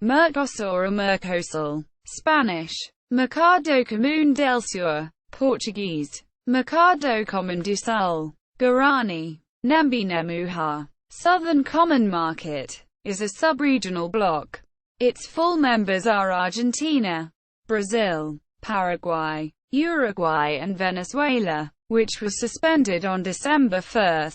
Mercosur or Mercosul, Spanish, Mercado Común del Sur, Portuguese, Mercado Comum do Sul, Guarani, Ñemby Ñemuha. Southern Common Market is a sub-regional bloc. Its full members are Argentina, Brazil, Paraguay, Uruguay and Venezuela, which was suspended on December 1,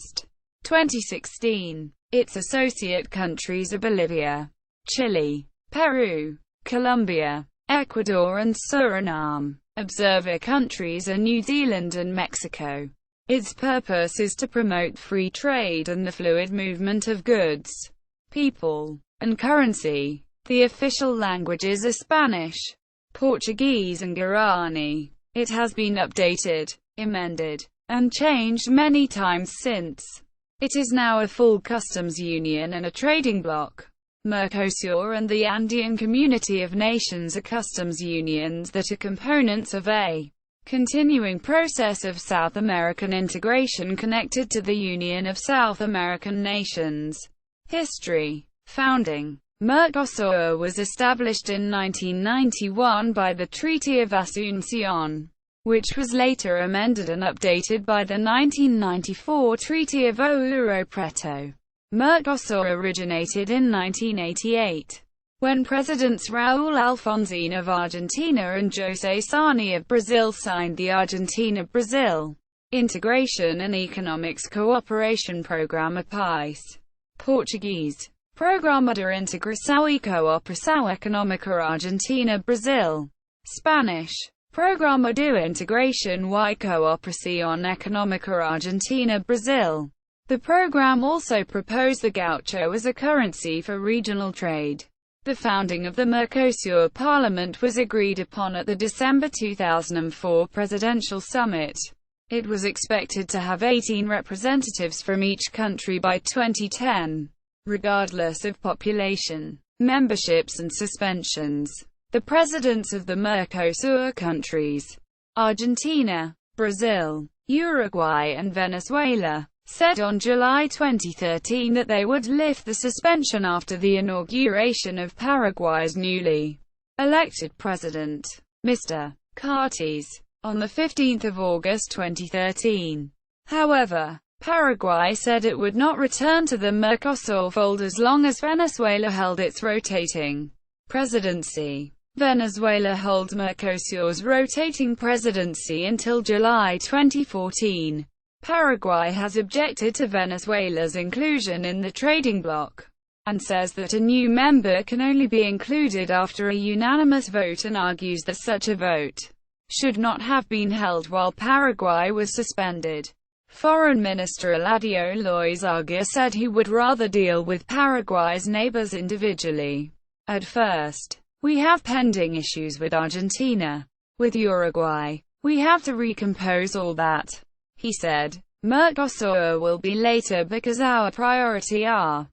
2016. Its associate countries are Bolivia, Chile, Peru, Colombia, Ecuador and Suriname. Observer countries are New Zealand and Mexico. Its purpose is to promote free trade and the fluid movement of goods, people, and currency. The official languages are Spanish, Portuguese and Guarani. It has been updated, amended, and changed many times since. It is now a full customs union and a trading bloc. Mercosur and the Andean Community of Nations are customs unions that are components of a continuing process of South American integration connected to the Union of South American Nations. History. Founding. Mercosur was established in 1991 by the Treaty of Asunción, which was later amended and updated by the 1994 Treaty of Ouro Preto. Mercosur originated in 1988, when Presidents Raúl Alfonsín of Argentina and José Sarney of Brazil signed the Argentina-Brazil Integration and Economics Cooperation Programa PAIS. Portuguese. Programa de Integração e Cooperação Econômica Argentina-Brazil. Spanish. Programa de Integración y Cooperación Económica Argentina-Brazil. The program also proposed the gaucho as a currency for regional trade. The founding of the Mercosur Parliament was agreed upon at the December 2004 presidential summit. It was expected to have 18 representatives from each country by 2010, regardless of population, memberships and suspensions. The presidents of the Mercosur countries, Argentina, Brazil, Uruguay and Venezuela, said on July 2013 that they would lift the suspension after the inauguration of Paraguay's newly elected president, Mr. Cartes, on 15 August 2013. However, Paraguay said it would not return to the Mercosur fold as long as Venezuela held its rotating presidency. Venezuela holds Mercosur's rotating presidency until July 2014. Paraguay has objected to Venezuela's inclusion in the trading bloc, and says that a new member can only be included after a unanimous vote and argues that such a vote should not have been held while Paraguay was suspended. Foreign Minister Eladio Loizaga said he would rather deal with Paraguay's neighbors individually. At first, we have pending issues with Argentina. With Uruguay, we have to recompose all that, he said. Mercosur will be later because our priority are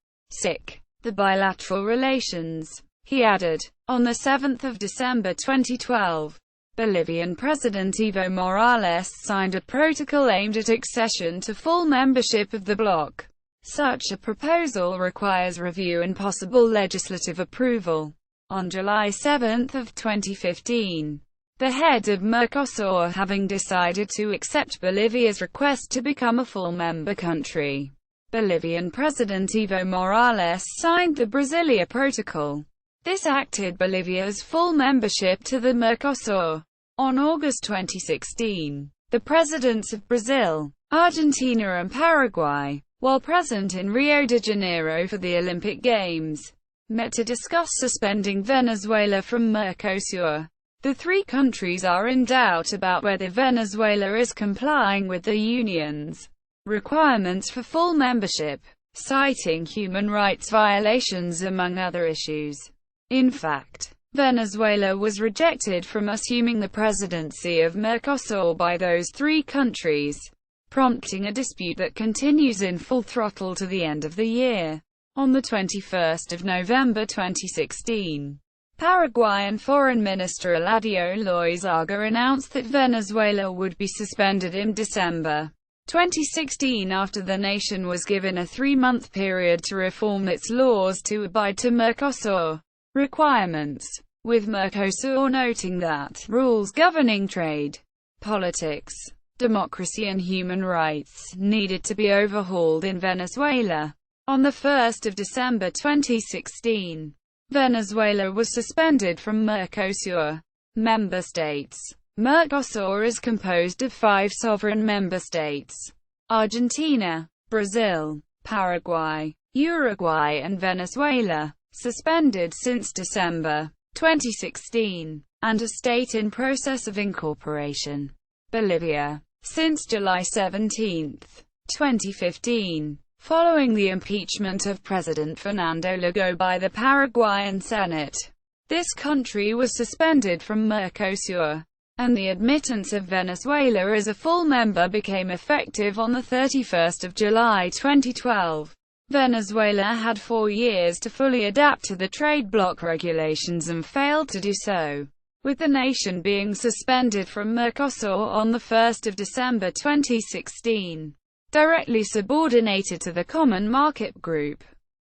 the bilateral relations, he added. On 7 December 2012, Bolivian President Evo Morales signed a protocol aimed at accession to full membership of the bloc. Such a proposal requires review and possible legislative approval. On July 7, 2015, the head of Mercosur having decided to accept Bolivia's request to become a full member country, Bolivian President Evo Morales signed the Brasilia Protocol. This acted Bolivia's full membership to the Mercosur. On August 2016, the presidents of Brazil, Argentina and Paraguay, while present in Rio de Janeiro for the Olympic Games, met to discuss suspending Venezuela from Mercosur. The three countries are in doubt about whether Venezuela is complying with the Union's requirements for full membership, citing human rights violations among other issues. In fact, Venezuela was rejected from assuming the presidency of Mercosur by those three countries, prompting a dispute that continues in full throttle to the end of the year. On 21 November 2016, Paraguayan Foreign Minister Eladio Loizaga announced that Venezuela would be suspended in December 2016 after the nation was given a 3-month period to reform its laws to abide to Mercosur. requirements, with Mercosur noting that rules governing trade, politics, democracy and human rights needed to be overhauled in Venezuela. On 1 December 2016, Venezuela was suspended from Mercosur member states. Mercosur is composed of 5 sovereign member states: Argentina, Brazil, Paraguay, Uruguay and Venezuela, suspended since December 2016, and a state in process of incorporation, Bolivia, since July 17, 2015. Following the impeachment of President Fernando Lago by the Paraguayan Senate, this country was suspended from Mercosur, and the admittance of Venezuela as a full member became effective on 31 July 2012. Venezuela had 4 years to fully adapt to the trade bloc regulations and failed to do so, with the nation being suspended from Mercosur on 1 December 2016. Directly subordinated to the Common Market Group,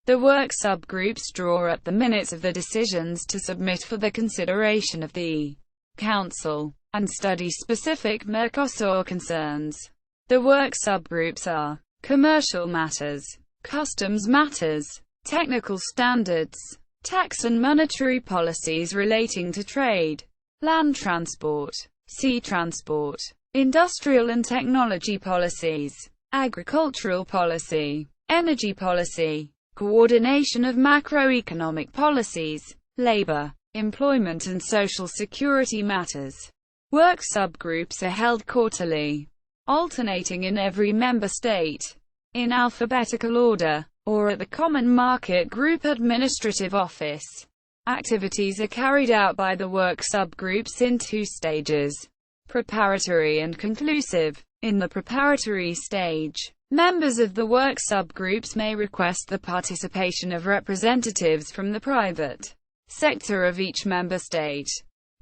the work subgroups draw up the minutes of the decisions to submit for the consideration of the Council, and study specific Mercosur concerns. The work subgroups are commercial matters, customs matters, technical standards, tax and monetary policies relating to trade, land transport, sea transport, industrial and technology policies, agricultural policy, energy policy, coordination of macroeconomic policies, labor, employment and social security matters. Work subgroups are held quarterly, alternating in every member state, in alphabetical order, or at the Common Market Group Administrative Office. Activities are carried out by the work subgroups in 2 stages: preparatory and conclusive. In the preparatory stage, members of the work subgroups may request the participation of representatives from the private sector of each member state.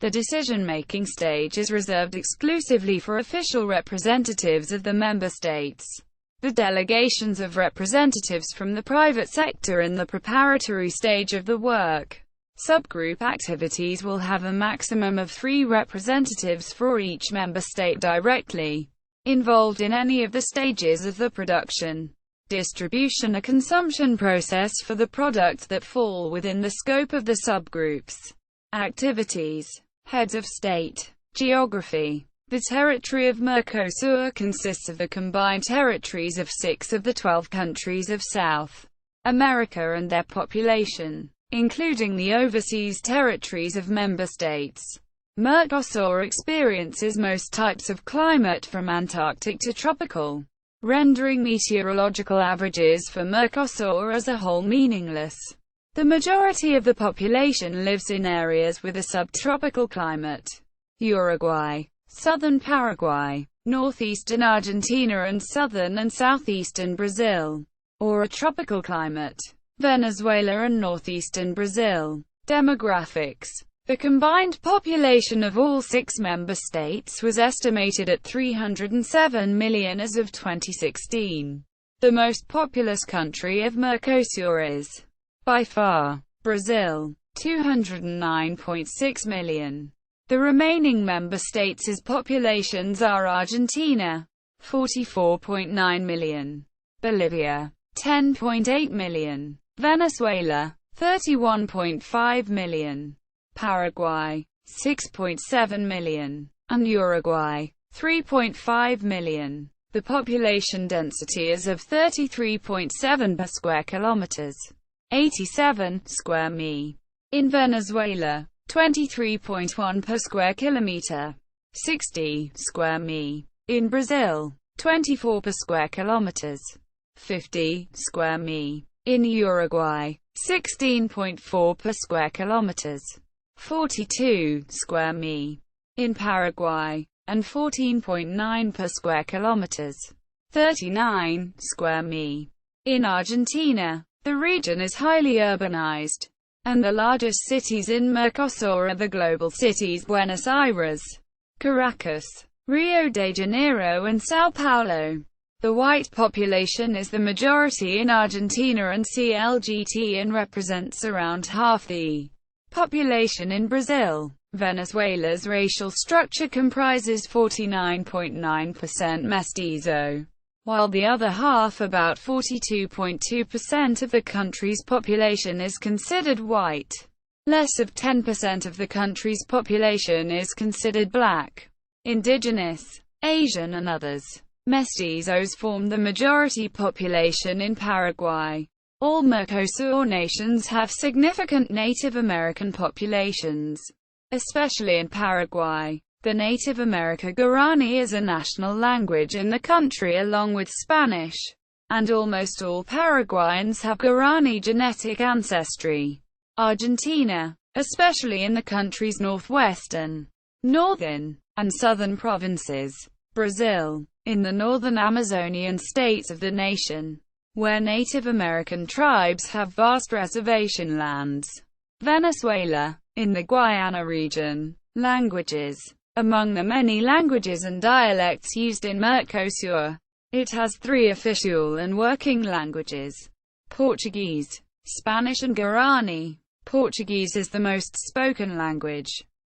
The decision-making stage is reserved exclusively for official representatives of the member states. The delegations of representatives from the private sector in the preparatory stage of the work subgroup activities will have a maximum of 3 representatives for each member state directly involved in any of the stages of the production, distribution or consumption process for the products that fall within the scope of the subgroups. Activities. Heads of state. Geography. The territory of Mercosur consists of the combined territories of 6 of the 12 countries of South America and their population, including the overseas territories of member states. Mercosur experiences most types of climate from Antarctic to tropical, rendering meteorological averages for Mercosur as a whole meaningless. The majority of the population lives in areas with a subtropical climate. Uruguay, southern Paraguay, northeastern Argentina and southern and southeastern Brazil, or a tropical climate. Venezuela and northeastern Brazil. Demographics. The combined population of all 6 member states was estimated at 307 million as of 2016. The most populous country of Mercosur is, by far, Brazil, 209.6 million. The remaining member states' populations are Argentina, 44.9 million, Bolivia, 10.8 million, Venezuela, 31.5 million, Paraguay, 6.7 million, and Uruguay, 3.5 million. The population density is of 33.7 per square kilometers, 87 square mi. In Venezuela, 23.1 per square kilometer, 60 square mi. In Brazil, 24 per square kilometers, 50 square mi. In Uruguay, 16.4 per square kilometers, 42 square mi. In Paraguay, and 14.9 per square kilometers, 39 square mi. In Argentina, the region is highly urbanized, and the largest cities in Mercosur are the global cities Buenos Aires, Caracas, Rio de Janeiro and São Paulo. The white population is the majority in Argentina and CLGT and represents around half the Population in Brazil. Venezuela's racial structure comprises 49.9% mestizo, while the other half, about 42.2% of the country's population, is considered white. Less of 10% of the country's population is considered black, indigenous, Asian and others. Mestizos form the majority population in Paraguay. All Mercosur nations have significant Native American populations, especially in Paraguay. The Native American Guarani is a national language in the country along with Spanish, and almost all Paraguayans have Guarani genetic ancestry. Argentina, especially in the country's northwestern, northern, and southern provinces. Brazil, in the northern Amazonian states of the nation, where Native American tribes have vast reservation lands. Venezuela, in the Guayana region. Languages. Among the many languages and dialects used in Mercosur, it has 3 official and working languages: Portuguese, Spanish and Guarani. Portuguese is the most spoken language.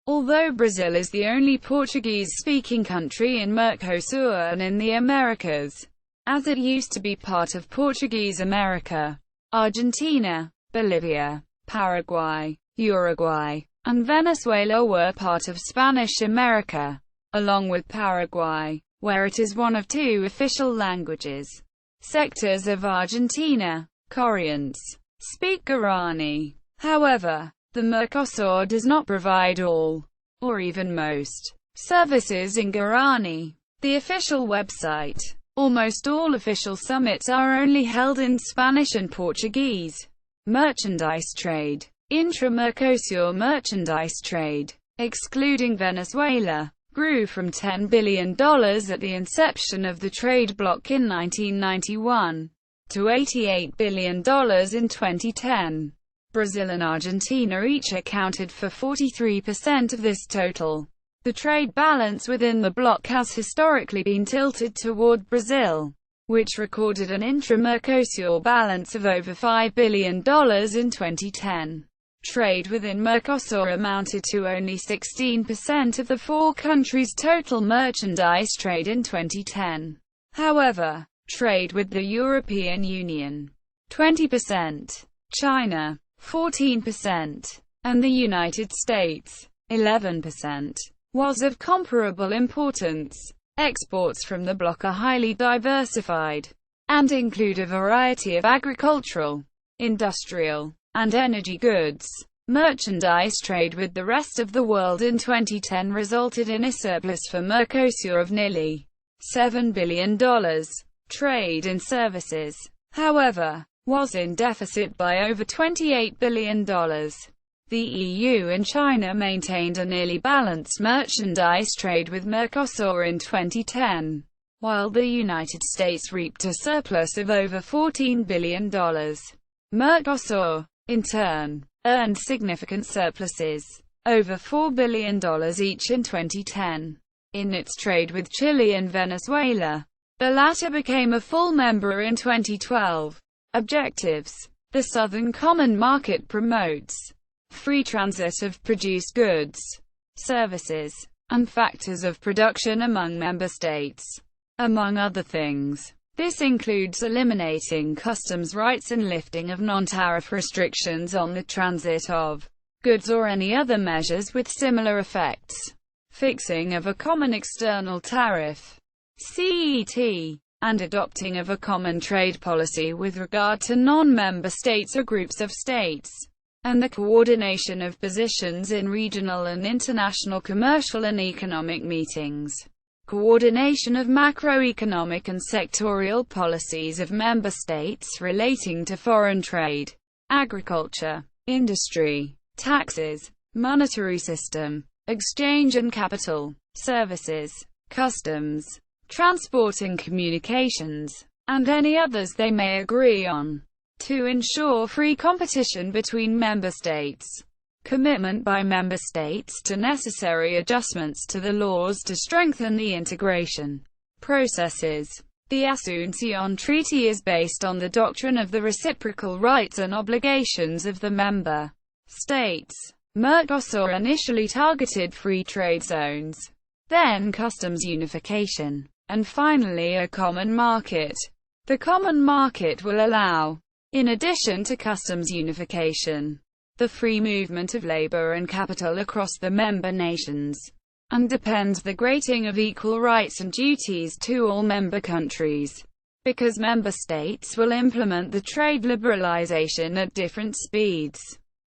Although Brazil is the only Portuguese-speaking country in Mercosur and in the Americas, as it used to be part of Portuguese America, Argentina, Bolivia, Paraguay, Uruguay, and Venezuela were part of Spanish America, along with Paraguay, where it is one of 2 official languages. Sectors of Argentina, Koreans, speak Guarani. However, the Mercosur does not provide all, or even most, services in Guarani. The official website. Almost all official summits are only held in Spanish and Portuguese. Merchandise trade. Intra-Mercosur merchandise trade, excluding Venezuela, grew from $10 billion at the inception of the trade bloc in 1991, to $88 billion in 2010. Brazil and Argentina each accounted for 43% of this total. The trade balance within the bloc has historically been tilted toward Brazil, which recorded an intra-Mercosur balance of over $5 billion in 2010. Trade within Mercosur amounted to only 16% of the 4 countries' total merchandise trade in 2010. However, trade with the European Union, 20%, China, 14%, and the United States, 11%, was of comparable importance. Exports from the bloc are highly diversified, and include a variety of agricultural, industrial, and energy goods. Merchandise trade with the rest of the world in 2010 resulted in a surplus for Mercosur of nearly $7 billion. Trade in services, however, was in deficit by over $28 billion. The EU and China maintained a nearly balanced merchandise trade with Mercosur in 2010, while the United States reaped a surplus of over $14 billion. Mercosur, in turn, earned significant surpluses, over $4 billion each in 2010, in its trade with Chile and Venezuela. The latter became a full member in 2012. Objectives. The Southern Common Market promotes free transit of produced goods, services, and factors of production among member states. Among other things, this includes eliminating customs rights and lifting of non-tariff restrictions on the transit of goods or any other measures with similar effects. Fixing of a common external tariff, CET, and adopting of a common trade policy with regard to non-member states or groups of states, and the coordination of positions in regional and international commercial and economic meetings. Coordination of macroeconomic and sectorial policies of member states relating to foreign trade, agriculture, industry, taxes, monetary system, exchange and capital, services, customs, transport and communications, and any others they may agree on, to ensure free competition between member states. Commitment by member states to necessary adjustments to the laws to strengthen the integration processes. The Asuncion Treaty is based on the doctrine of the reciprocal rights and obligations of the member states. Mercosur initially targeted free trade zones, then customs unification, and finally a common market. The common market will allow, in addition to customs unification, the free movement of labor and capital across the member nations, and depends the granting of equal rights and duties to all member countries, because member states will implement the trade liberalization at different speeds.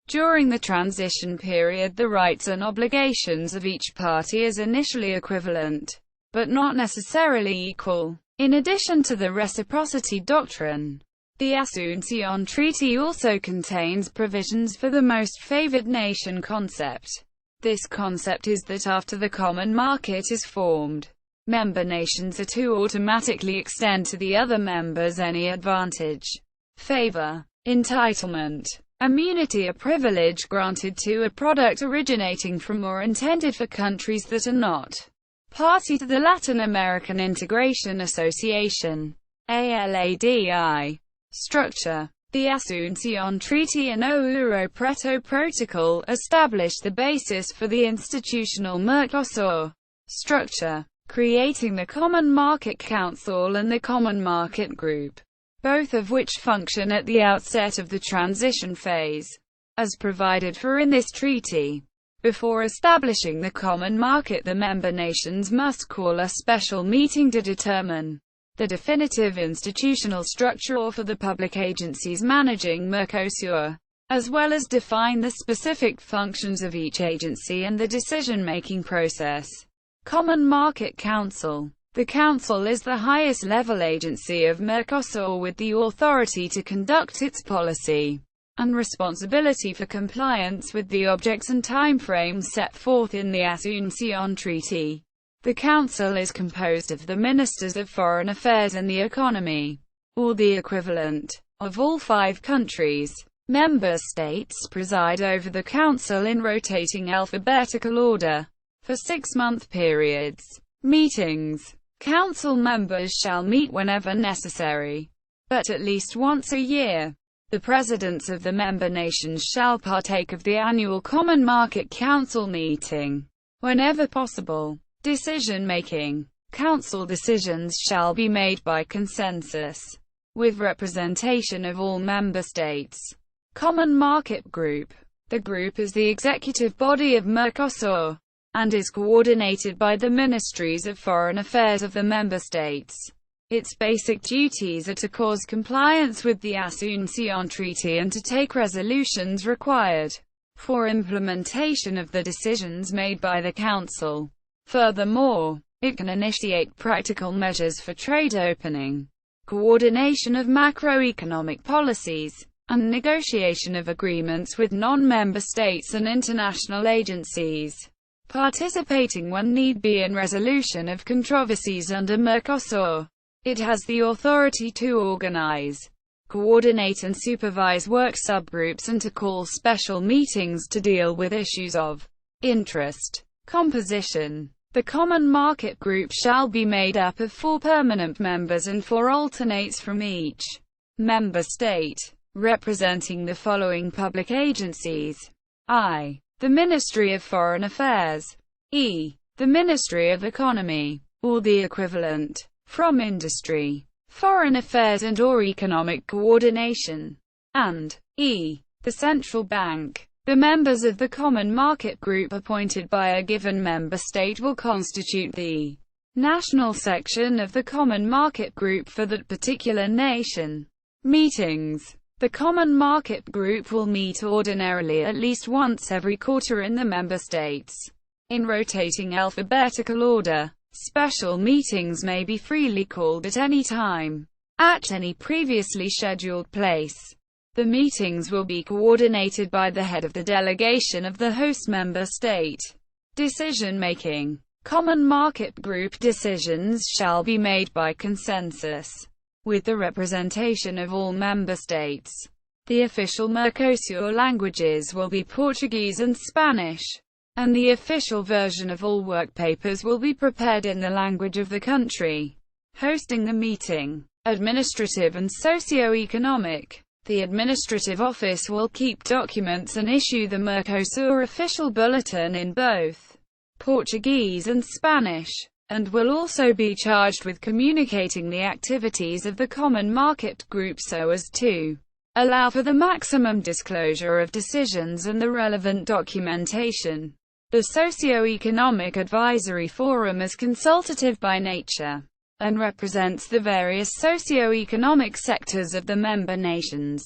During the transition period, the rights and obligations of each party is initially equivalent, but not necessarily equal. In addition to the reciprocity doctrine, the Asunción Treaty also contains provisions for the most favored nation concept. This concept is that after the common market is formed, member nations are to automatically extend to the other members any advantage, favor, entitlement, immunity or privilege granted to a product originating from or intended for countries that are not party to the Latin American Integration Association (ALADI) structure. The Asunción Treaty and Ouro Preto Protocol established the basis for the institutional Mercosur structure, creating the Common Market Council and the Common Market Group, both of which function at the outset of the transition phase, as provided for in this treaty. Before establishing the common market, the member nations must call a special meeting to determine the definitive institutional structure for the public agencies managing Mercosur, as well as define the specific functions of each agency and the decision-making process. Common Market Council. The Council is the highest level agency of Mercosur with the authority to conduct its policy and responsibility for compliance with the objects and timeframes set forth in the Asunción Treaty. The Council is composed of the Ministers of Foreign Affairs and the Economy, or the equivalent, of all 5 countries. Member states preside over the Council in rotating alphabetical order for 6-month periods. Meetings. Council members shall meet whenever necessary, but at least once a year. The presidents of the member nations shall partake of the annual Common Market Council meeting, whenever possible. Decision-making. Council decisions shall be made by consensus, with representation of all member states. Common Market Group. The group is the executive body of Mercosur, and is coordinated by the Ministries of Foreign Affairs of the member states. Its basic duties are to cause compliance with the Asunción Treaty and to take resolutions required for implementation of the decisions made by the Council. Furthermore, it can initiate practical measures for trade opening, coordination of macroeconomic policies, and negotiation of agreements with non-member states and international agencies, participating when need be in resolution of controversies under Mercosur. It has the authority to organize, coordinate and supervise work subgroups and to call special meetings to deal with issues of interest. Composition. The Common Market Group shall be made up of 4 permanent members and 4 alternates from each member state, representing the following public agencies: I. The Ministry of Foreign Affairs. E. The Ministry of Economy, or the equivalent, from Industry, Foreign Affairs and/or Economic Coordination. And E. The Central Bank. The members of the Common Market Group appointed by a given member state will constitute the national section of the Common Market Group for that particular nation. Meetings. The Common Market Group will meet ordinarily at least once every quarter in the member states, in rotating alphabetical order. Special meetings may be freely called at any time, at any previously scheduled place. The meetings will be coordinated by the head of the delegation of the host member state. Decision-making. Common Market Group decisions shall be made by consensus, with the representation of all member states. The official Mercosur languages will be Portuguese and Spanish, and the official version of all work papers will be prepared in the language of the country hosting the meeting. Administrative and socio-economic. The administrative office will keep documents and issue the Mercosur official bulletin in both Portuguese and Spanish, and will also be charged with communicating the activities of the Common Market Group so as to allow for the maximum disclosure of decisions and the relevant documentation. The Socio-Economic Advisory Forum is consultative by nature, and represents the various socio-economic sectors of the member nations.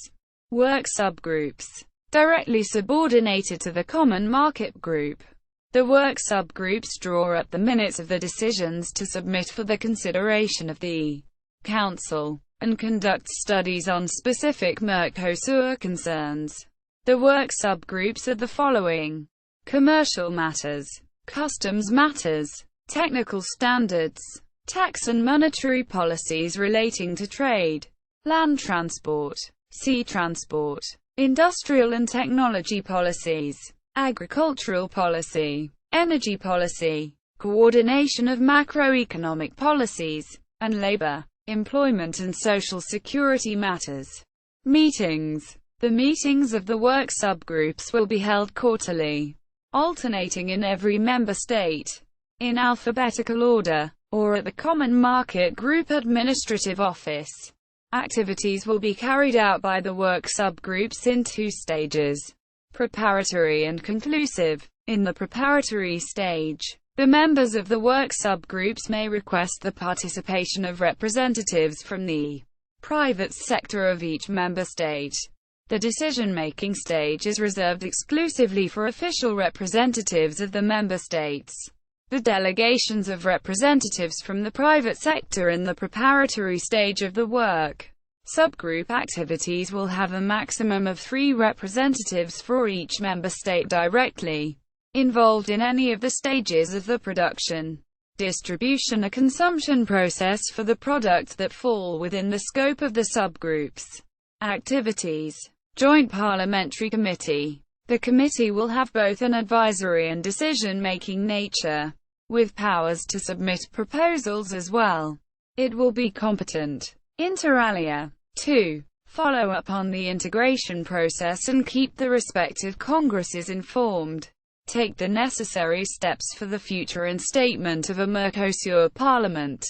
Work subgroups. Directly subordinated to the Common Market Group, the work subgroups draw up the minutes of the decisions to submit for the consideration of the Council, and conduct studies on specific Mercosur concerns. The work subgroups are the following: commercial matters, customs matters, technical standards, tax and monetary policies relating to trade, land transport, sea transport, industrial and technology policies, agricultural policy, energy policy, coordination of macroeconomic policies, and labor, employment and social security matters. Meetings. The meetings of the work subgroups will be held quarterly, alternating in every member state, in alphabetical order, or at the Common Market Group Administrative Office. Activities will be carried out by the work subgroups in two stages: preparatory and conclusive. In the preparatory stage, the members of the work subgroups may request the participation of representatives from the private sector of each member state. The decision-making stage is reserved exclusively for official representatives of the member states. The delegations of representatives from the private sector in the preparatory stage of the work subgroup activities will have a maximum of 3 representatives for each member state directly involved in any of the stages of the production, distribution or consumption process for the products that fall within the scope of the subgroups. Activities. Joint Parliamentary Committee. The committee will have both an advisory and decision-making nature, with powers to submit proposals as well. It will be competent, inter alia, to follow up on the integration process and keep the respective congresses informed, take the necessary steps for the future instatement of a Mercosur Parliament,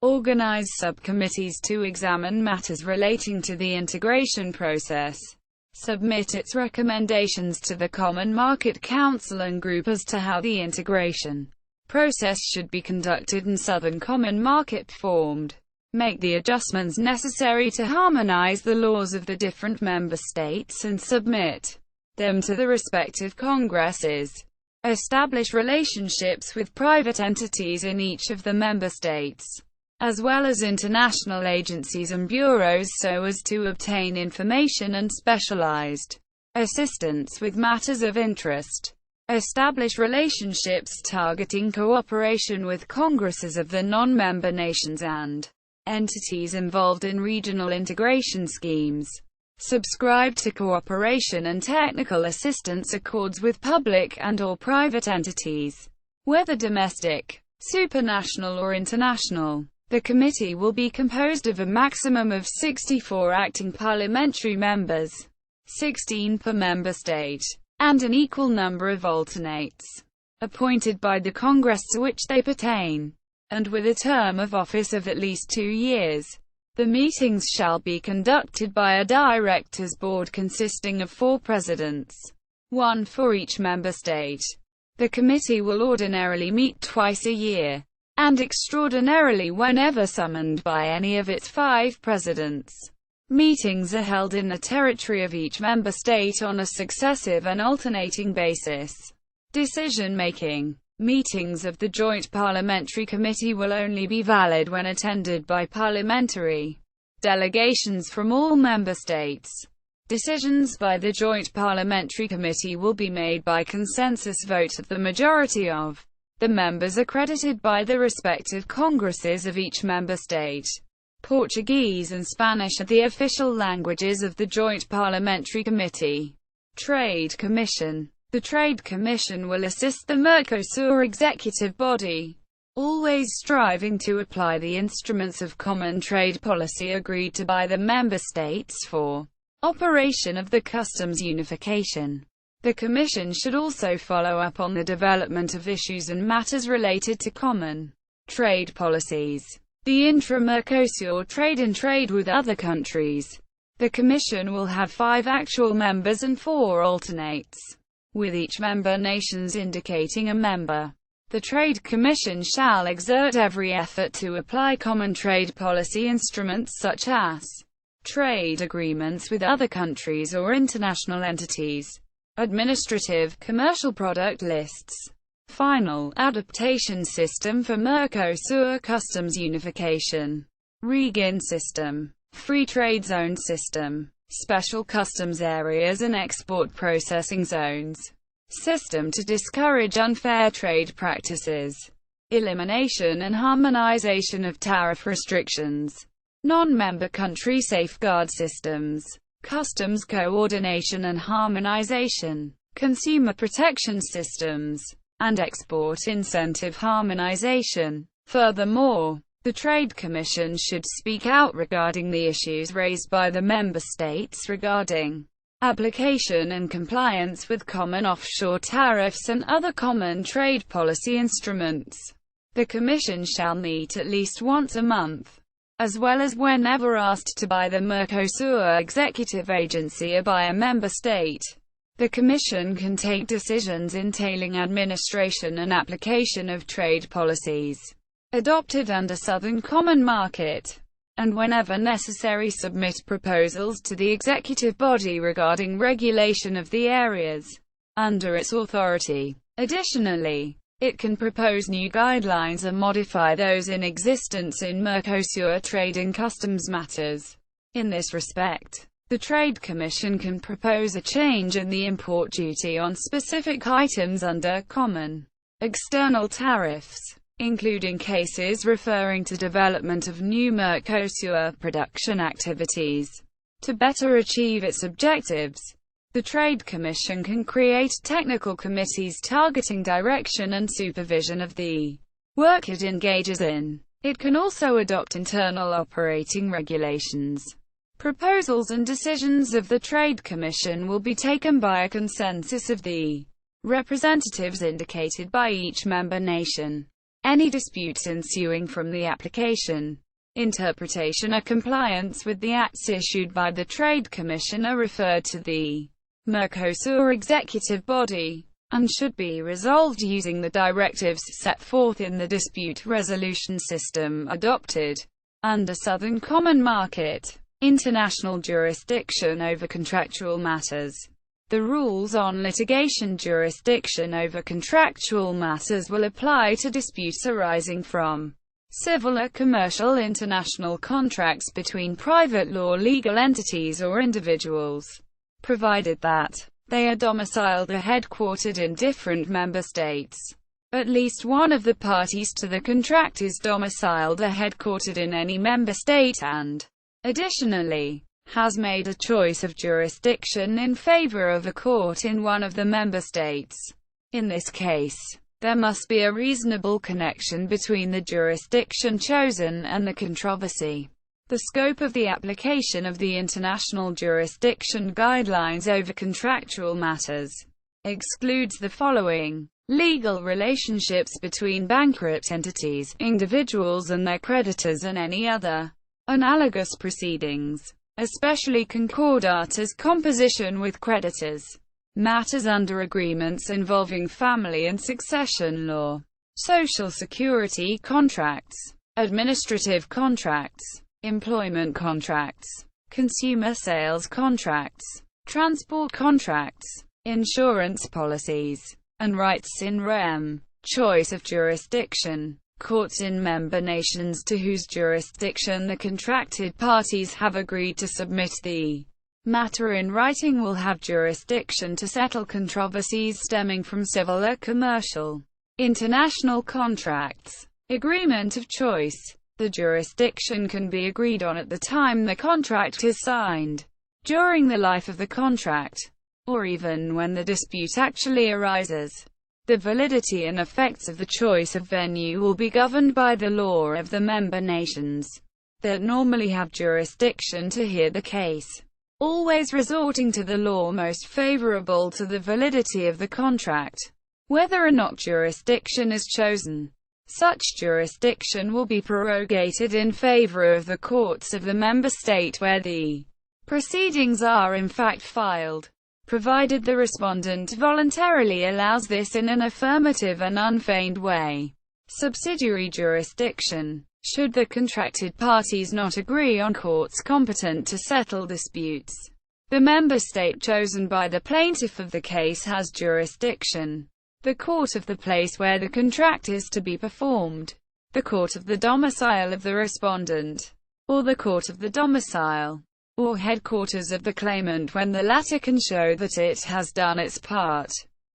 organize subcommittees to examine matters relating to the integration process, submit its recommendations to the Common Market Council and Group as to how the integration process should be conducted and Southern Common Market formed, make the adjustments necessary to harmonize the laws of the different member states and submit them to the respective congresses, establish relationships with private entities in each of the member states, as well as international agencies and bureaus so as to obtain information and specialized assistance with matters of interest. Establish relationships targeting cooperation with congresses of the non-member nations and entities involved in regional integration schemes. Subscribe to cooperation and technical assistance accords with public and/or private entities, whether domestic, supranational or international. The committee will be composed of a maximum of 64 acting parliamentary members, 16 per member state, and an equal number of alternates, appointed by the Congress to which they pertain, and with a term of office of at least 2 years. The meetings shall be conducted by a directors' board consisting of 4 presidents, 1 for each member state. The committee will ordinarily meet twice a year, and extraordinarily whenever summoned by any of its 5 presidents. Meetings are held in the territory of each member state on a successive and alternating basis. Decision-making. Meetings of the Joint Parliamentary Committee will only be valid when attended by parliamentary delegations from all member states. Decisions by the Joint Parliamentary Committee will be made by consensus vote of the majority of the members accredited by the respective congresses of each member state. Portuguese and Spanish are the official languages of the Joint Parliamentary Committee. Trade Commission. The Trade Commission will assist the Mercosur executive body, always striving to apply the instruments of common trade policy agreed to by the member states for operation of the customs unification. The Commission should also follow up on the development of issues and matters related to common trade policies, the intra-Mercosur trade and trade with other countries. The Commission will have 5 actual members and 4 alternates, with each member nations indicating a member. The Trade Commission shall exert every effort to apply common trade policy instruments such as trade agreements with other countries or international entities, administrative, commercial product lists, final adaptation system for Mercosur customs unification, region system, free trade zone system, special customs areas and export processing zones, system to discourage unfair trade practices, elimination and harmonization of tariff restrictions, non-member country safeguard systems, customs coordination and harmonization, consumer protection systems, and export incentive harmonization. Furthermore, the Trade Commission should speak out regarding the issues raised by the member states regarding application and compliance with common offshore tariffs and other common trade policy instruments. The Commission shall meet at least once a month, as well as whenever asked to by the Mercosur executive agency or by a member state. The Commission can take decisions entailing administration and application of trade policies adopted under Southern Common Market, and whenever necessary submit proposals to the executive body regarding regulation of the areas under its authority. Additionally, it can propose new guidelines or modify those in existence in Mercosur trade and customs matters. In this respect, the Trade Commission can propose a change in the import duty on specific items under common external tariffs, including cases referring to development of new Mercosur production activities. To better achieve its objectives, the Trade Commission can create technical committees targeting direction and supervision of the work it engages in. It can also adopt internal operating regulations. Proposals and decisions of the Trade Commission will be taken by a consensus of the representatives indicated by each member nation. Any disputes ensuing from the application, interpretation or compliance with the acts issued by the Trade Commission are referred to the Mercosur executive body, and should be resolved using the directives set forth in the dispute resolution system adopted under Southern Common Market. International jurisdiction over contractual matters. The rules on litigation jurisdiction over contractual matters will apply to disputes arising from civil or commercial international contracts between private law legal entities or individuals, provided that they are domiciled or headquartered in different member states. At least one of the parties to the contract is domiciled or headquartered in any member state and, additionally, has made a choice of jurisdiction in favor of a court in one of the member states. In this case, there must be a reasonable connection between the jurisdiction chosen and the controversy. The scope of the application of the international jurisdiction guidelines over contractual matters excludes the following: legal relationships between bankrupt entities, individuals and their creditors, and any other analogous proceedings, especially concordata's composition with creditors, matters under agreements involving family and succession law, social security contracts, administrative contracts, employment contracts, consumer sales contracts, transport contracts, insurance policies, and rights in rem, choice of jurisdiction. Courts in member nations to whose jurisdiction the contracted parties have agreed to submit the matter in writing will have jurisdiction to settle controversies stemming from civil or commercial international contracts. Agreement of choice. The jurisdiction can be agreed on at the time the contract is signed, during the life of the contract, or even when the dispute actually arises. The validity and effects of the choice of venue will be governed by the law of the member nations that normally have jurisdiction to hear the case. always resorting to the law most favorable to the validity of the contract. Whether or not jurisdiction is chosen, such jurisdiction will be prorogated in favor of the courts of the member state where the proceedings are in fact filed, provided the respondent voluntarily allows this in an affirmative and unfeigned way. Subsidiary jurisdiction. Should the contracted parties not agree on courts competent to settle disputes, the member state chosen by the plaintiff of the case has jurisdiction. The court of the place where the contract is to be performed, the court of the domicile of the respondent, or the court of the domicile, or headquarters of the claimant when the latter can show that it has done its part.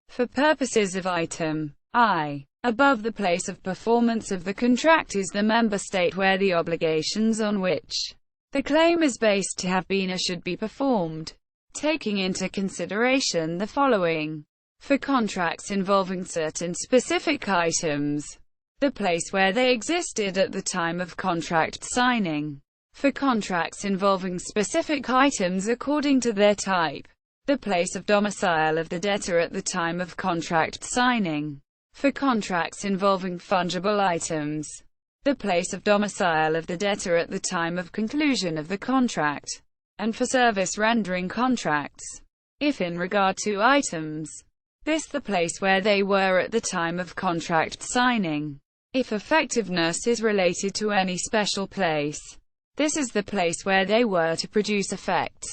For purposes of item I, above, the place of performance of the contract is the member state where the obligations on which the claim is based to have been or should be performed, taking into consideration the following. For contracts involving certain specific items, the place where they existed at the time of contract signing. For contracts involving specific items according to their type, the place of domicile of the debtor at the time of contract signing. For contracts involving fungible items, the place of domicile of the debtor at the time of conclusion of the contract. And for service rendering contracts, if in regard to items, this the place where they were at the time of contract signing. If effectiveness is related to any special place, this is the place where they were to produce effects.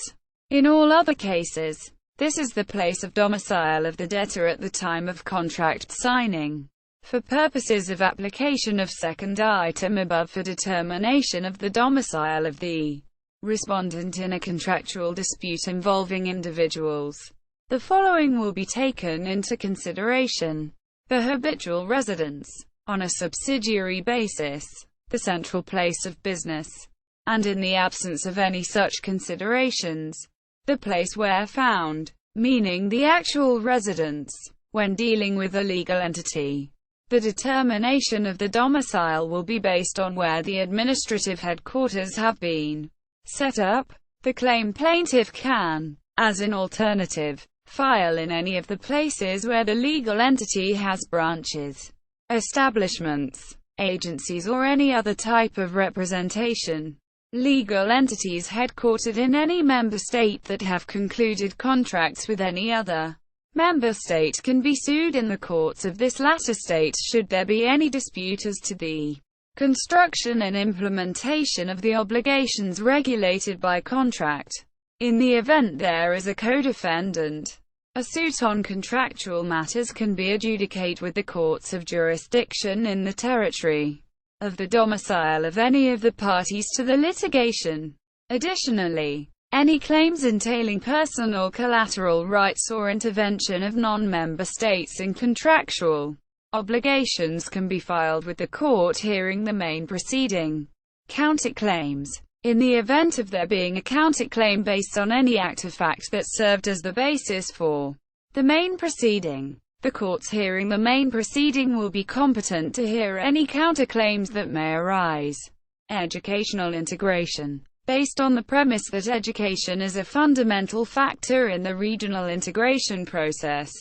In all other cases, this is the place of domicile of the debtor at the time of contract signing. For purposes of application of second item above, for determination of the domicile of the respondent in a contractual dispute involving individuals, the following will be taken into consideration: the habitual residence, on a subsidiary basis, the central place of business, and in the absence of any such considerations, the place where found, meaning the actual residence. When dealing with a legal entity, the determination of the domicile will be based on where the administrative headquarters have been set up. The claim plaintiff can, as an alternative, file in any of the places where the legal entity has branches, establishments, agencies, or any other type of representation. Legal entities headquartered in any member state that have concluded contracts with any other member state can be sued in the courts of this latter state should there be any dispute as to the construction and implementation of the obligations regulated by contract. In the event there is a co-defendant, a suit on contractual matters can be adjudicated with the courts of jurisdiction in the territory of the domicile of any of the parties to the litigation. Additionally, any claims entailing personal collateral rights or intervention of non-member states in contractual obligations can be filed with the court hearing the main proceeding. Counterclaims. In the event of there being a counterclaim based on any act of fact that served as the basis for the main proceeding, the courts hearing the main proceeding will be competent to hear any counterclaims that may arise. Educational integration. Based on the premise that education is a fundamental factor in the regional integration process,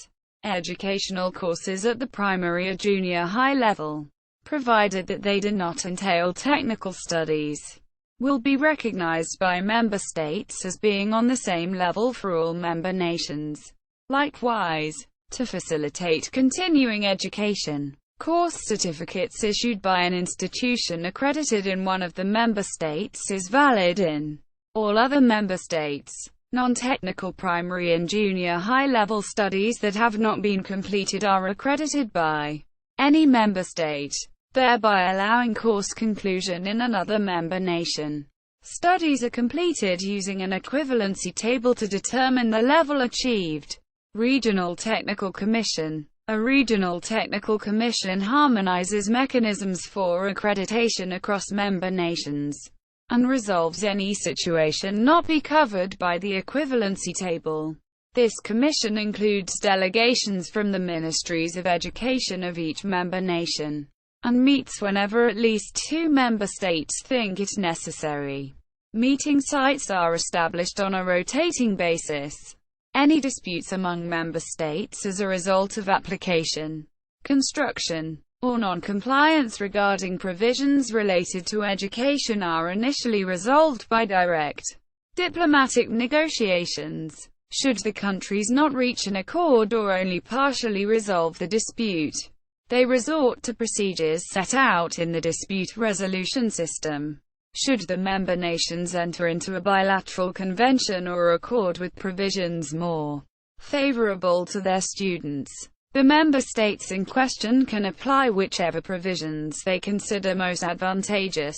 educational courses at the primary or junior high level, provided that they do not entail technical studies, will be recognized by member states as being on the same level for all member nations. Likewise, to facilitate continuing education, course certificates issued by an institution accredited in one of the member states is valid in all other member states. Non-technical primary and junior high-level studies that have not been completed are accredited by any member state, thereby allowing course conclusion in another member nation. Studies are completed using an equivalency table to determine the level achieved. Regional Technical Commission. A regional technical commission harmonizes mechanisms for accreditation across member nations and resolves any situation not be covered by the equivalency table. This commission includes delegations from the ministries of education of each member nation, and meets whenever at least two member states think it necessary. Meeting sites are established on a rotating basis. Any disputes among member states as a result of application, construction, or non-compliance regarding provisions related to education are initially resolved by direct diplomatic negotiations. Should the countries not reach an accord or only partially resolve the dispute, they resort to procedures set out in the dispute resolution system. Should the member nations enter into a bilateral convention or accord with provisions more favorable to their students, the member states in question can apply whichever provisions they consider most advantageous.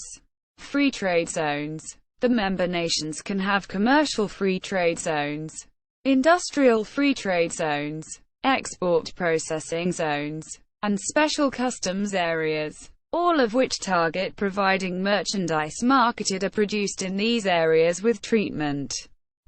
Free trade zones. The member nations can have commercial free trade zones, industrial free trade zones, export processing zones, and special customs areas, all of which target providing merchandise marketed or produced in these areas with treatment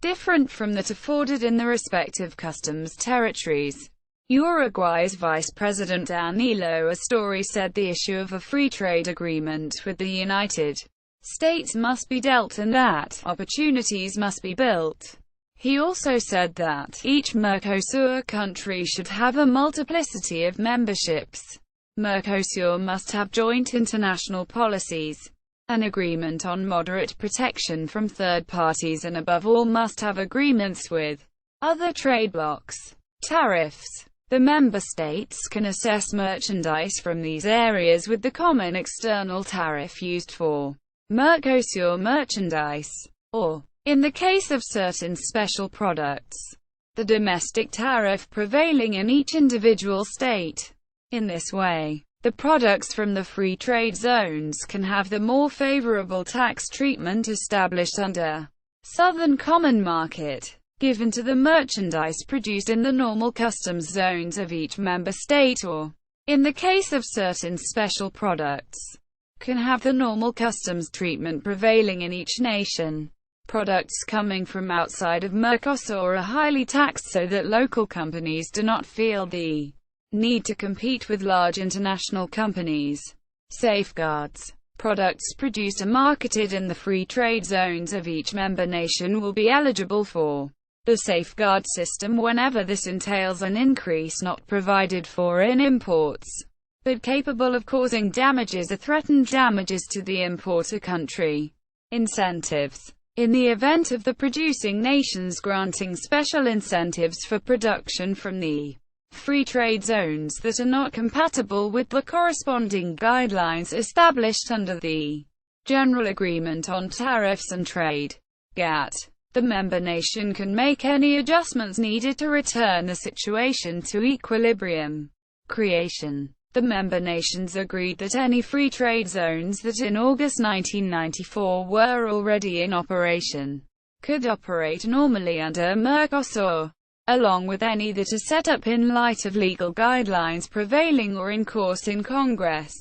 different from that afforded in the respective customs territories. Uruguay's Vice President Danilo Astori said the issue of a free trade agreement with the United States must be dealt and that opportunities must be built. He also said that each Mercosur country should have a multiplicity of memberships. Mercosur must have joint international policies, an agreement on moderate protection from third parties, and above all must have agreements with other trade blocs. Tariffs. The member states can assess merchandise from these areas with the common external tariff used for Mercosur merchandise, or, in the case of certain special products, the domestic tariff prevailing in each individual state. In this way, the products from the free trade zones can have the more favorable tax treatment established under Southern Common Market, given to the merchandise produced in the normal customs zones of each member state, or, in the case of certain special products, can have the normal customs treatment prevailing in each nation. Products coming from outside of Mercosur are highly taxed so that local companies do not feel the need to compete with large international companies. Safeguards. Products produced and marketed in the free trade zones of each member nation will be eligible for the safeguard system whenever this entails an increase not provided for in imports, but capable of causing damages or threatened damages to the importer country. Incentives. In the event of the producing nations granting special incentives for production from the free trade zones that are not compatible with the corresponding guidelines established under the General Agreement on Tariffs and Trade, GATT, the member nation can make any adjustments needed to return the situation to equilibrium. Creation. The member nations agreed that any free trade zones that in August 1994 were already in operation could operate normally under Mercosur, along with any that are set up in light of legal guidelines prevailing or in course in Congress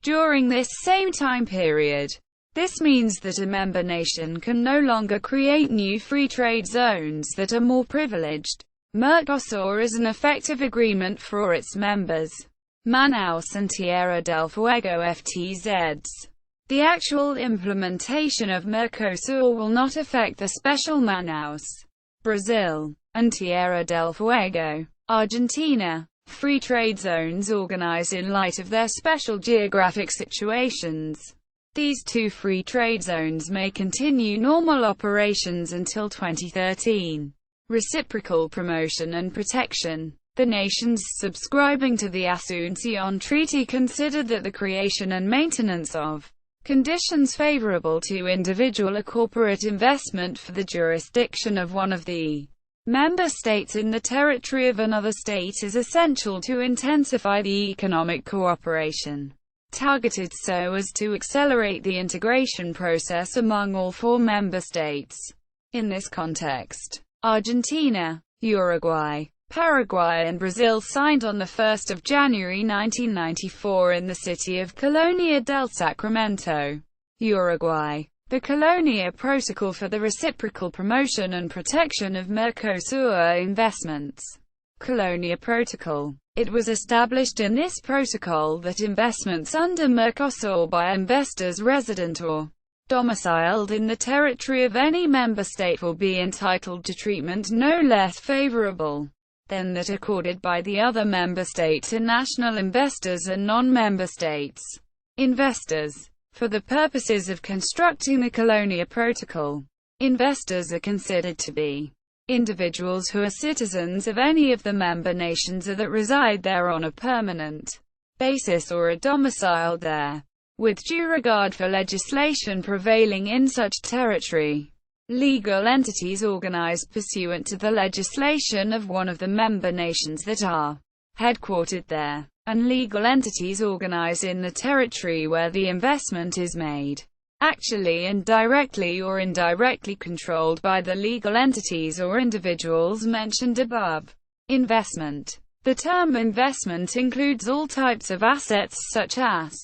during this same time period. This means that a member nation can no longer create new free trade zones that are more privileged. Mercosur is an effective agreement for its members, Manaus and Tierra del Fuego FTZs. The actual implementation of Mercosur will not affect the special Manaus, Brazil, and Tierra del Fuego, Argentina, free trade zones organized in light of their special geographic situations. These two free trade zones may continue normal operations until 2013. Reciprocal promotion and protection. The nations subscribing to the Asuncion Treaty considered that the creation and maintenance of conditions favorable to individual or corporate investment for the jurisdiction of one of the member states in the territory of another state is essential to intensify the economic cooperation, targeted so as to accelerate the integration process among all four member states. In this context, Argentina, Uruguay, Paraguay and Brazil signed on 1 January 1994 in the city of Colonia del Sacramento, Uruguay, the Colonia Protocol for the reciprocal promotion and protection of Mercosur investments. Colonia Protocol. It was established in this protocol that investments under Mercosur by investors resident or domiciled in the territory of any member state will be entitled to treatment no less favorable than that accorded by the other member state to national investors and non-member states. Investors. For the purposes of constructing the Colonia Protocol, investors are considered to be individuals who are citizens of any of the member nations or that reside there on a permanent basis or are domiciled there, with due regard for legislation prevailing in such territory. Legal entities organized pursuant to the legislation of one of the member nations that are headquartered there, and legal entities organized in the territory where the investment is made, actually and directly or indirectly controlled by the legal entities or individuals mentioned above. Investment. The term investment includes all types of assets such as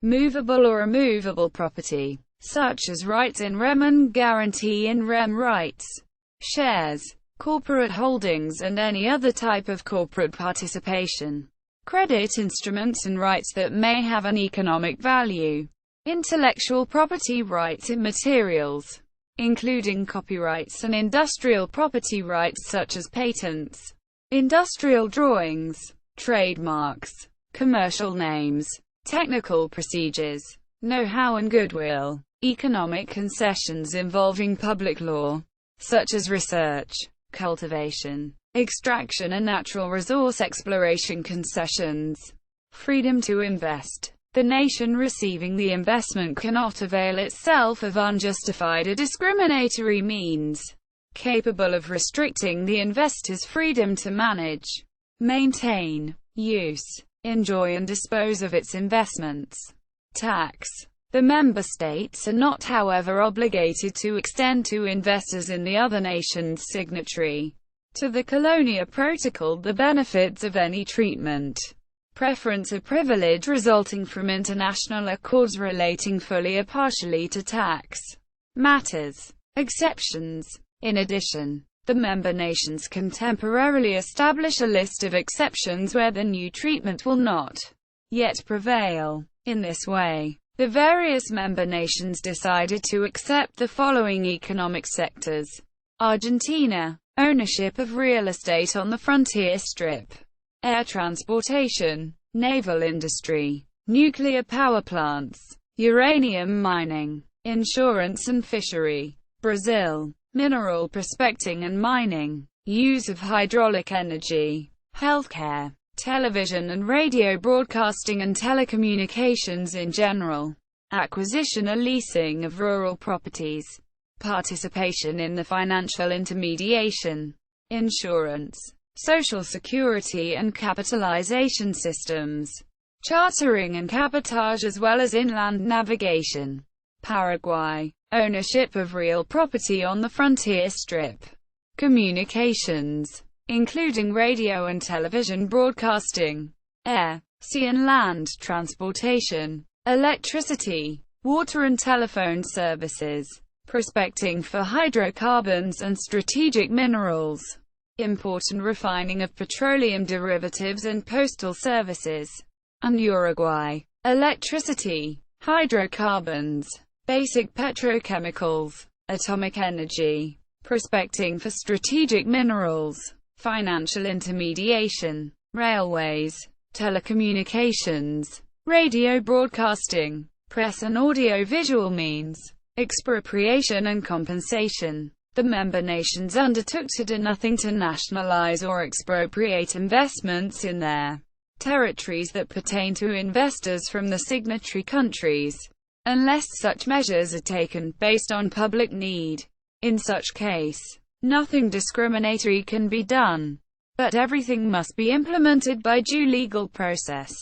movable or immovable property, such as rights in rem and guarantee in rem rights, shares, corporate holdings and any other type of corporate participation, credit instruments and rights that may have an economic value, intellectual property rights in materials, including copyrights and industrial property rights such as patents, industrial drawings, trademarks, commercial names, technical procedures, know-how and goodwill, economic concessions involving public law, such as research, cultivation, extraction and natural resource exploration concessions, freedom to invest. The nation receiving the investment cannot avail itself of unjustified or discriminatory means capable of restricting the investor's freedom to manage, maintain, use, enjoy and dispose of its investments. Tax. The member states are not, however, obligated to extend to investors in the other nations signatory to the Colonia Protocol the benefits of any treatment, preference or privilege resulting from international accords relating fully or partially to tax matters. Exceptions. In addition, the member nations can temporarily establish a list of exceptions where the new treatment will not yet prevail. In this way, the various member nations decided to accept the following economic sectors: Argentina, ownership of real estate on the frontier strip, air transportation, naval industry, nuclear power plants, uranium mining, insurance and fishery. Brazil, mineral prospecting and mining, use of hydraulic energy, healthcare, television and radio broadcasting and telecommunications in general, acquisition or leasing of rural properties, participation in the financial intermediation, insurance, social security and capitalization systems, chartering and cabotage as well as inland navigation. Paraguay, ownership of real property on the frontier strip, communications, including radio and television broadcasting, air, sea and land transportation, electricity, water and telephone services, prospecting for hydrocarbons and strategic minerals, import and refining of petroleum derivatives and postal services. And Uruguay, electricity, hydrocarbons, basic petrochemicals, atomic energy, prospecting for strategic minerals, financial intermediation, railways, telecommunications, radio broadcasting, press and audio-visual means, expropriation and compensation. The member nations undertook to do nothing to nationalize or expropriate investments in their territories that pertain to investors from the signatory countries, unless such measures are taken based on public need. In such case, nothing discriminatory can be done, but everything must be implemented by due legal process.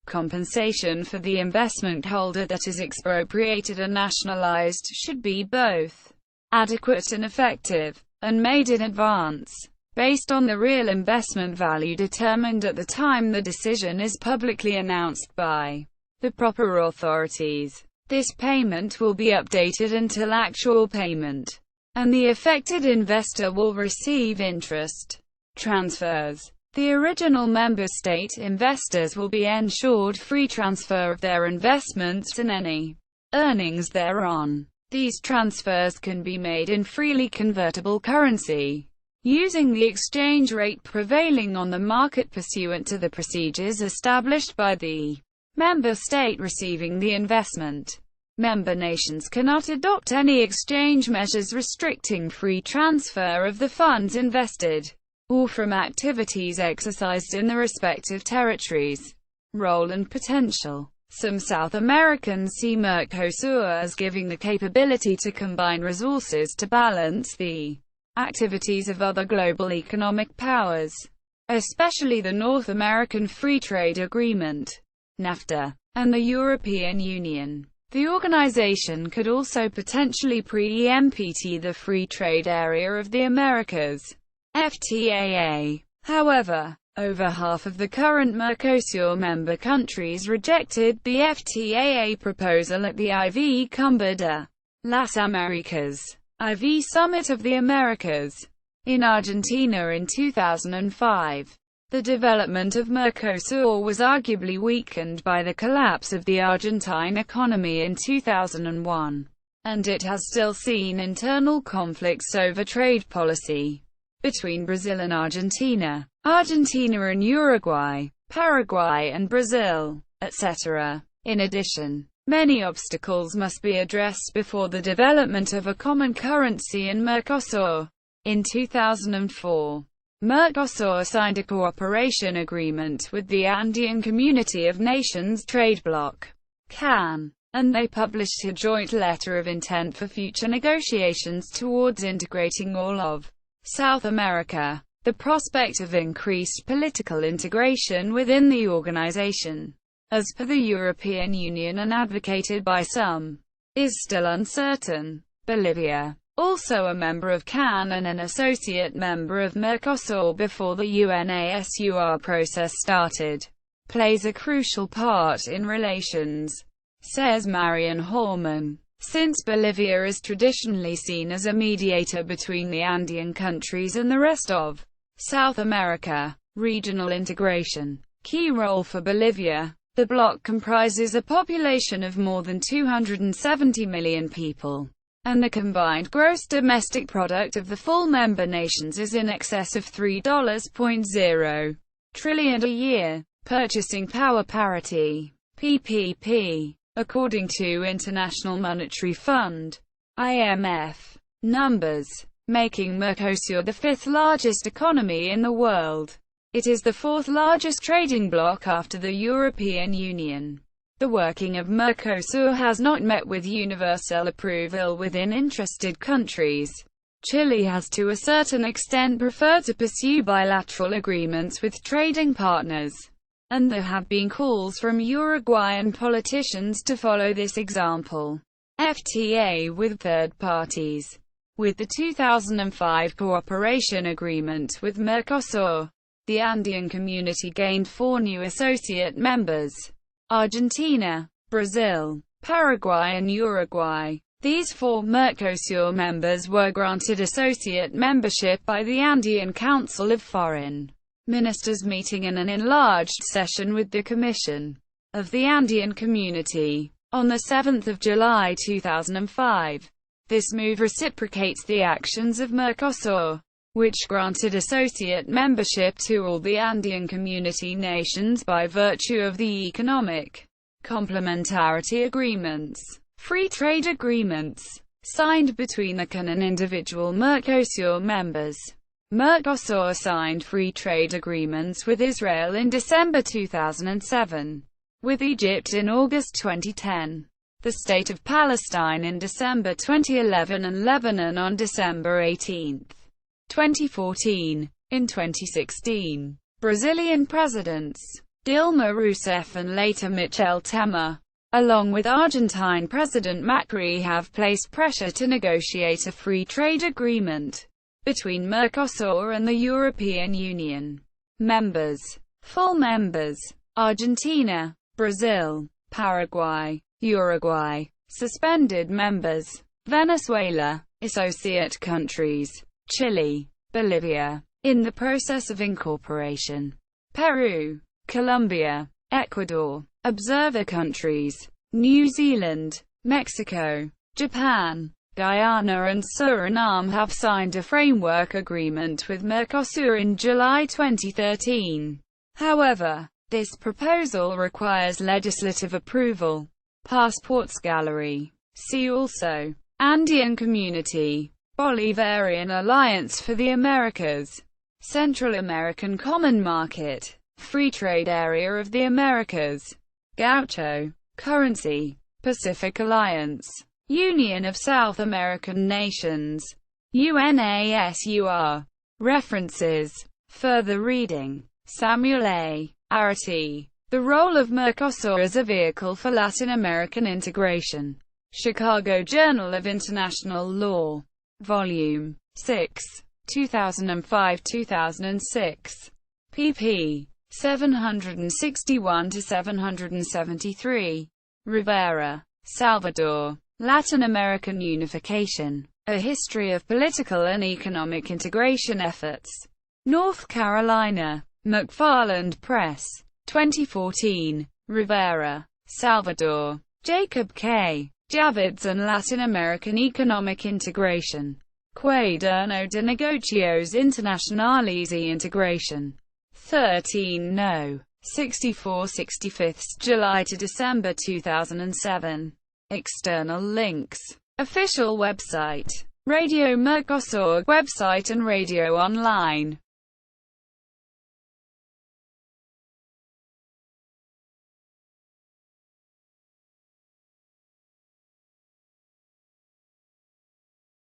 Compensation for the investment holder that is expropriated or nationalized should be both adequate and effective, and made in advance, based on the real investment value determined at the time the decision is publicly announced by the proper authorities. This payment will be updated until actual payment, and the affected investor will receive interest transfers. The original member state investors will be ensured free transfer of their investments and any earnings thereon. These transfers can be made in freely convertible currency, using the exchange rate prevailing on the market pursuant to the procedures established by the member state receiving the investment. Member nations cannot adopt any exchange measures restricting free transfer of the funds invested, or from activities exercised in the respective territories. Role and potential. Some South Americans see Mercosur as giving the capability to combine resources to balance the activities of other global economic powers, especially the North American Free Trade Agreement, NAFTA, and the European Union. The organization could also potentially preempt the Free Trade Area of the Americas, FTAA. However, over half of the current Mercosur member countries rejected the FTAA proposal at the IV Cumbre de las Américas, IV Summit of the Americas, in Argentina in 2005. The development of Mercosur was arguably weakened by the collapse of the Argentine economy in 2001, and it has still seen internal conflicts over trade policy between Brazil and Argentina, Argentina and Uruguay, Paraguay and Brazil, etc. In addition, many obstacles must be addressed before the development of a common currency in Mercosur. In 2004, Mercosur signed a cooperation agreement with the Andean Community of Nations trade bloc, CAN, and they published a joint letter of intent for future negotiations towards integrating all of South America. The prospect of increased political integration within the organization, as per the European Union and advocated by some, is still uncertain. Bolivia, also a member of CAN and an associate member of Mercosur before the UNASUR process started, plays a crucial part in relations, says Marian Horman. Since Bolivia is traditionally seen as a mediator between the Andean countries and the rest of South America, regional integration. Key role for Bolivia. The bloc comprises a population of more than 270 million people, and the combined gross domestic product of the full member nations is in excess of $3.0 trillion a year. Purchasing power parity, PPP, according to International Monetary Fund, IMF, numbers, making Mercosur the fifth largest economy in the world. It is the fourth largest trading bloc after the European Union. The working of Mercosur has not met with universal approval within interested countries. Chile has to a certain extent preferred to pursue bilateral agreements with trading partners, and there have been calls from Uruguayan politicians to follow this example. FTA with third parties. With the 2005 cooperation agreement with Mercosur, the Andean community gained 4 new associate members: Argentina, Brazil, Paraguay and Uruguay. These 4 Mercosur members were granted associate membership by the Andean Council of Foreign Ministers meeting in an enlarged session with the Commission of the Andean Community on 7 July 2005. This move reciprocates the actions of Mercosur, which granted associate membership to all the Andean Community nations by virtue of the economic complementarity agreements, free trade agreements, signed between the CAN and individual Mercosur members. Mercosur signed free trade agreements with Israel in December 2007, with Egypt in August 2010, the State of Palestine in December 2011 and Lebanon on December 18, 2014. In 2016, Brazilian presidents Dilma Rousseff and later Michel Temer, along with Argentine President Macri, have placed pressure to negotiate a free trade agreement between Mercosur and the European Union. Members. Full members: Argentina, Brazil, Paraguay, Uruguay. Suspended members: Venezuela. Associate countries: Chile, Bolivia, in the process of incorporation, Peru, Colombia, Ecuador. Observer countries: New Zealand, Mexico, Japan, Guyana and Suriname have signed a framework agreement with Mercosur in July 2013. However, this proposal requires legislative approval. Passports Gallery. See also: Andean Community, Bolivarian Alliance for the Americas, Central American Common Market, Free Trade Area of the Americas, Gaucho Currency, Pacific Alliance, Union of South American Nations, UNASUR. References. Further reading. Samuel A. Arati. The Role of Mercosur as a Vehicle for Latin American Integration. Chicago Journal of International Law. Volume 6. 2005-2006. pp. 761-773. Rivera, Salvador. Latin American Unification. A History of Political and Economic Integration Efforts. North Carolina. McFarland Press. 2014. Rivera, Salvador. Jacob K. Javids and Latin American Economic Integration. Cuaderno de Negocios Internacionales y Integration. 13 No. 64/65 July to December 2007. External links. Official website. Radio Mercosur website and radio online.